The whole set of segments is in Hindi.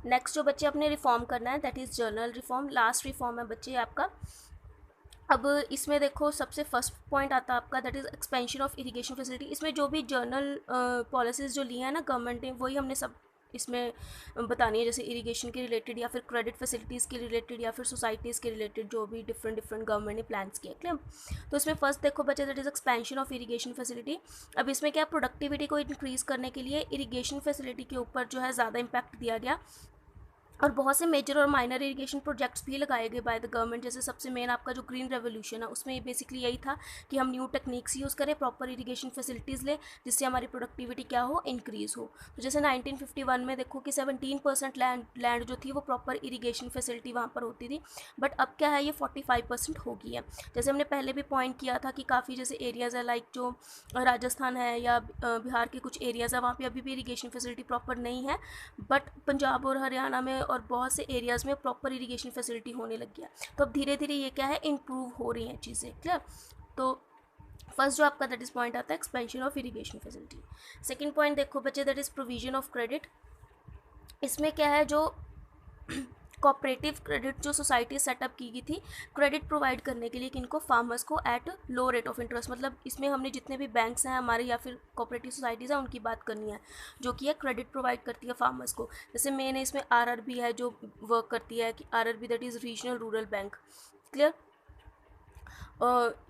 नेक्स्ट जो बच्चे अपने रिफॉर्म करना है that is journal reform, last reform है बच्चे आपका। अब इसमें देखो सबसे फर्स्ट पॉइंट आता है आपका that is expansion of irrigation facility. इसमें जो भी जर्नल पॉलिसीज़ जो ली हैं ना गवर्नमेंट ने, वही हमने सब इसमें बतानी है, जैसे इरिगेशन के रिलेटेड या फिर क्रेडिट फैसिलिटीज़ के रिलेटेड या फिर सोसाइटीज़ के रिलेटेड जो भी डिफरेंट डिफरेंट गवर्नमेंट ने प्लान्स किए। क्लियर? तो इसमें फर्स्ट देखो बच्चे that is expansion of irrigation facility. अब इसमें क्या प्रोडक्टिविटी को इंक्रीज़ करने के लिए इरिगेशन फैसिलिटी के ऊपर जो है ज़्यादा इम्पैक्ट दिया गया, और बहुत से मेजर और माइनर इरिगेशन प्रोजेक्ट्स भी लगाए गए बाय द गवर्नमेंट। जैसे सबसे मेन आपका जो ग्रीन रेवोल्यूशन है उसमें बेसिकली यही था कि हम न्यू टेक्निक्स यूज़ करें, प्रॉपर इरिगेशन फैसिलिटीज़ लें, जिससे हमारी प्रोडक्टिविटी क्या हो, इंक्रीज़ हो। तो जैसे 1951 में देखो कि 17% लैंड जो थी वो प्रॉपर इरीगेशन फैसिलिटी वहाँ पर होती थी, बट अब क्या है ये 45% हो गई है। जैसे हमने पहले भी पॉइंट किया था कि काफ़ी जैसे एरियाज़ है लाइक जो राजस्थान है या बिहार के कुछ एरियाज़ है, वहाँ पे अभी भी इरीगेशन फैसिलिटी प्रॉपर नहीं है, बट पंजाब और हरियाणा में और बहुत से एरियाज़ में प्रॉपर इरीगेशन फैसिलिटी होने लग गया। तो अब धीरे धीरे ये क्या है, इम्प्रूव हो रही हैं चीज़ें। क्लियर? तो फर्स्ट जो आपका दैट इज पॉइंट आता है expansion of irrigation facility. Second point देखो बच्चे that is provision of credit. इसमें क्या है, जो कोऑपरेटिव क्रेडिट जो सोसाइटी सेटअप की गई थी क्रेडिट प्रोवाइड करने के लिए किनको, फार्मर्स को at low rate of interest. मतलब इसमें हमने जितने भी बैंक्स हैं हमारे या फिर कोऑपरेटिव सोसाइटीज़ हैं उनकी बात करनी है, जो कि है क्रेडिट प्रोवाइड करती है फार्मर्स को। जैसे मेन है इसमें आरआरबी है जो वर्क करती है, कि RRB that is regional rural bank. Clear?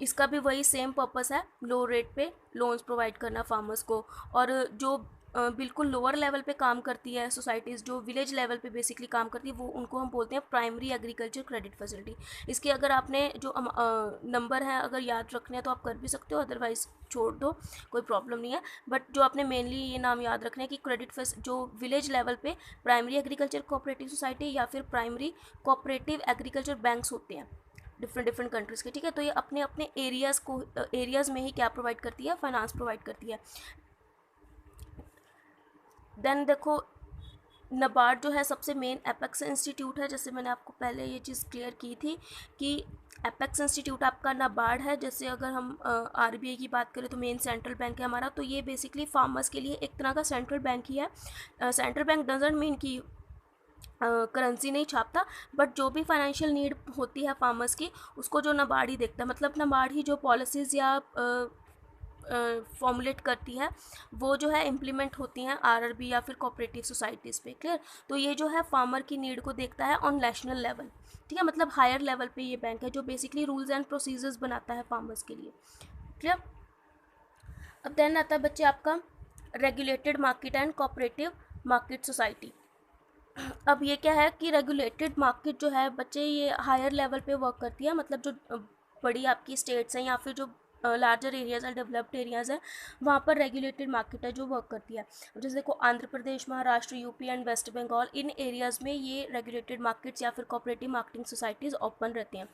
इसका भी वही सेम पर्पस है, लो रेट पे लोन्स प्रोवाइड करना फार्मर्स को। और जो बिल्कुल लोअर लेवल पे काम करती है सोसाइटीज़, जो विलेज लेवल पे बेसिकली काम करती है, वो उनको हम बोलते हैं प्राइमरी एग्रीकल्चर क्रेडिट फैसिलिटी। इसके अगर आपने जो नंबर है अगर याद रखने हैं तो आप कर भी सकते हो, अदरवाइज छोड़ दो, कोई प्रॉब्लम नहीं है। बट जो आपने मेनली ये नाम याद रखना है कि क्रेडिट जो विलेज लेवल पे प्राइमरी एग्रीकल्चर कोऑपरेटिव सोसाइटी या फिर प्राइमरी कोऑपरेटिव एग्रीकल्चर बैंक्स होते हैं डिफरेंट डिफरेंट कंट्रीज़ के। ठीक है? तो ये अपने अपने एरियाज़ को एरियाज़ में ही क्या प्रोवाइड करती है, फाइनेंस प्रोवाइड करती है। देन देखो नाबार्ड जो है सबसे मेन एपेक्स इंस्टीट्यूट है। जैसे मैंने आपको पहले ये चीज़ क्लियर की थी कि एपेक्स इंस्टीट्यूट आपका नाबार्ड है। जैसे अगर हम आरबीआई की बात करें तो मेन सेंट्रल बैंक है हमारा, तो ये बेसिकली फार्मर्स के लिए एक तरह का सेंट्रल बैंक ही है। सेंट्रल बैंक डजंट मीन कि करेंसी नहीं छापता, बट जो भी फाइनेंशियल नीड होती है फार्मर्स की उसको जो नाबार्ड ही देखता है। मतलब नाबार्ड ही जो पॉलिसीज़ या फॉर्मुलेट करती है वो जो है इम्प्लीमेंट होती हैं आरआरबी या फिर कोऑपरेटिव सोसाइटीज़ पे। क्लियर? तो ये जो है फार्मर की नीड को देखता है ऑन नेशनल लेवल। ठीक है? मतलब हायर लेवल पे ये बैंक है जो बेसिकली रूल्स एंड प्रोसीजर्स बनाता है फार्मर्स के लिए। क्लियर? अब देन आता है बच्चे आपका regulated market and cooperative market society. अब ये क्या है कि रेगुलेटेड मार्केट जो है बच्चे ये हायर लेवल पे वर्क करती है। मतलब जो बड़ी आपकी स्टेट्स हैं या फिर जो लार्जर एरियाज़ हैं, डेवलप्ड एरियाज़ हैं, वहाँ पर रेगुलेटेड मार्केट है जो वर्क करती है। जैसे देखो आंध्र प्रदेश, महाराष्ट्र, यूपी एंड वेस्ट बंगाल, इन एरियाज़ में ये रेगुलेटेड मार्केट्स या फिर कोऑपरेटिव मार्केटिंग सोसाइटीज़ ओपन रहती हैं।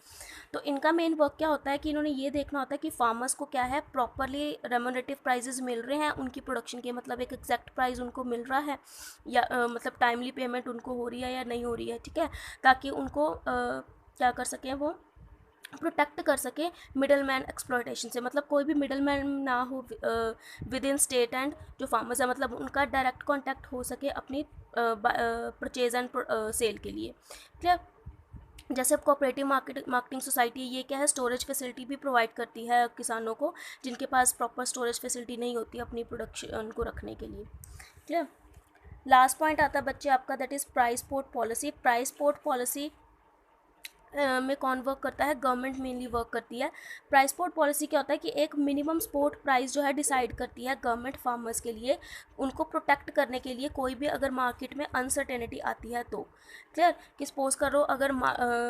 तो इनका मेन वर्क क्या होता है कि इन्होंने ये देखना होता है कि फार्मर्स को क्या है प्रॉपरली रेम्यूनरेटिव प्राइजेस मिल रहे हैं उनकी प्रोडक्शन के, मतलब एक एग्जैक्ट प्राइस उनको मिल रहा है या मतलब टाइमली पेमेंट उनको हो रही है या नहीं हो रही है। ठीक है? ताकि उनको क्या कर सकें, वो प्रोटेक्ट कर सके मिडल मैन एक्सप्लॉयटेशन से। मतलब कोई भी मिडल मैन ना हो विद इन स्टेट एंड जो फार्मर्स है, मतलब उनका डायरेक्ट कांटेक्ट हो सके अपनी परचेज एंड सेल के लिए। क्लियर? जैसे अब कोऑपरेटिव मार्केटिंग सोसाइटी ये क्या है, स्टोरेज फैसिलिटी भी प्रोवाइड करती है किसानों को जिनके पास प्रॉपर स्टोरेज फैसिलिटी नहीं होती अपनी प्रोडक्शन को रखने के लिए। क्लियर? लास्ट पॉइंट आता है बच्चे आपका that is price port policy. Price port policy में कौन वर्क करता है, गवर्नमेंट मेनली वर्क करती है। प्राइस पोर्ट पॉलिसी क्या होता है कि एक मिनिमम सपोर्ट प्राइस जो है डिसाइड करती है गवर्नमेंट फार्मर्स के लिए, उनको प्रोटेक्ट करने के लिए कोई भी अगर मार्केट में अनसर्टेनिटी आती है तो। क्लियर? कि सपोज करो अगर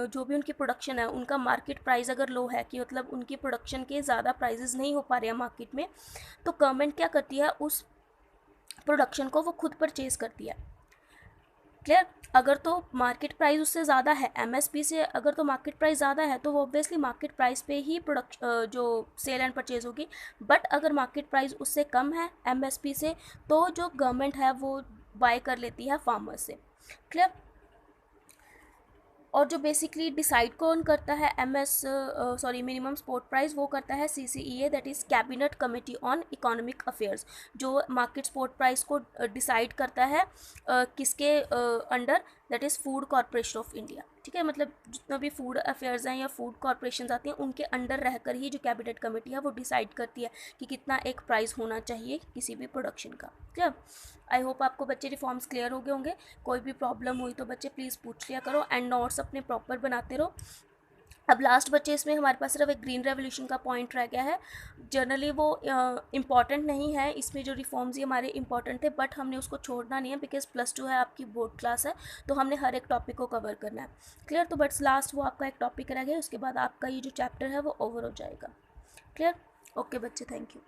जो भी उनकी प्रोडक्शन है उनका मार्केट प्राइस अगर लो है, कि मतलब उनकी प्रोडक्शन के ज़्यादा प्राइजेस नहीं हो पा रहे हैं मार्केट में, तो गवर्नमेंट क्या करती है उस प्रोडक्शन को वो खुद परचेज करती है। क्लियर? अगर तो मार्केट प्राइस उससे ज़्यादा है एमएसपी से, अगर तो मार्केट प्राइस ज़्यादा है तो वो ऑब्वियसली मार्केट प्राइस पे ही प्रोडक्ट जो सेल एंड परचेज होगी। बट अगर मार्केट प्राइस उससे कम है एमएसपी से, तो जो गवर्नमेंट है वो बाय कर लेती है फार्मर से। क्लियर? और जो बेसिकली डिसाइड कौन करता है मिनिमम सपोर्ट प्राइस, वो करता है CCEA, that is cabinet committee on economic affairs, जो मार्केट सपोर्ट प्राइस को डिसाइड करता है किसके under, that is food corporation of India. ठीक है, मतलब जितना भी फूड अफेयर्स हैं या फूड कॉरपोरेशन आती हैं उनके अंडर रहकर ही जो कैबिनेट कमेटी है वो डिसाइड करती है कि कितना एक प्राइस होना चाहिए किसी भी प्रोडक्शन का। ठीक है, आई होप आपको बच्चे रिफॉर्म्स क्लियर हो गए होंगे। कोई भी प्रॉब्लम हुई तो बच्चे प्लीज़ पूछ लिया करो एंड नोट्स अपने प्रॉपर बनाते रहो। अब लास्ट बच्चे इसमें हमारे पास सिर्फ एक ग्रीन रेवोल्यूशन का पॉइंट रह गया है। जनरली वो इम्पॉर्टेंट नहीं है, इसमें जो रिफॉर्म्स ही हमारे इंपॉर्टेंट थे, बट हमने उसको छोड़ना नहीं है बिकॉज +2 है, आपकी बोर्ड क्लास है, तो हमने हर एक टॉपिक को कवर करना है। क्लियर, तो बट्स लास्ट वो आपका एक टॉपिक रह गया, उसके बाद आपका ये जो चैप्टर है वो ओवर हो जाएगा। क्लियर, ओके बच्चे, थैंक यू।